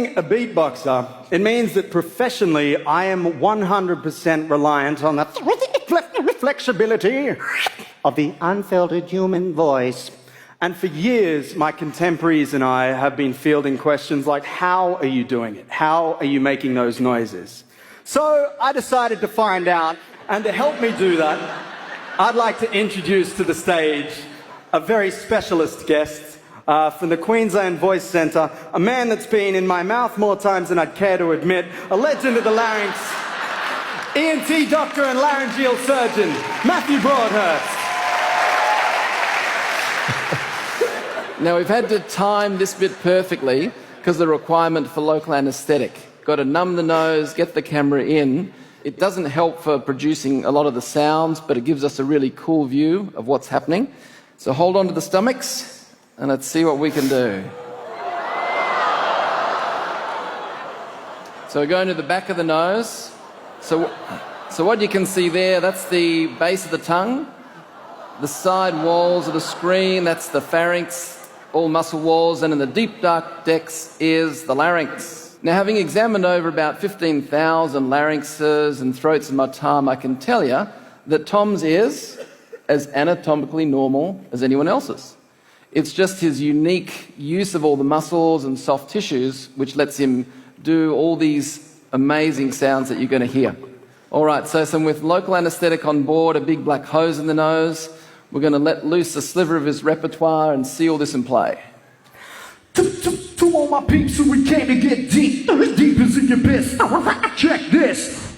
Being a beatboxer, it means that professionally I am 100% reliant on the flexibility of the unfiltered human voice. And for years, my contemporaries and I have been fielding questions like, how are you doing it? How are you making those noises? So I decided to find out, and to help me do that, I'd like to introduce to the stage a very specialist guest from the Queensland Voice Centre, a man that's been in my mouth more times than I'd care to admit, a legend of the larynx, ENT doctor and laryngeal surgeon, Matthew Broadhurst. Now, we've had to time this bit perfectly because of the requirement for local anaesthetic. Got to numb the nose, get the camera in. It doesn't help for producing a lot of the sounds, but it gives us a really cool view of what's happening. So hold on to the stomachs and let's see what we can do. So we're going to the back of the nose. So what you can see there, that's the base of the tongue. The side walls of the screen, that's the pharynx, all muscle walls, and in the deep dark depths is the larynx. Now, having examined over about 15,000 larynxes and throats in my time, I can tell you that Tom's is as anatomically normal as anyone else's. It's just his unique use of all the muscles and soft tissues which lets him do all these amazing sounds that you're going to hear. All right, so with local anaesthetic on board, a big black hose in the nose, we're going to let loose a sliver of his repertoire and see all this in play. To all my peeps who we came to get deep, deep is in your best. Check this.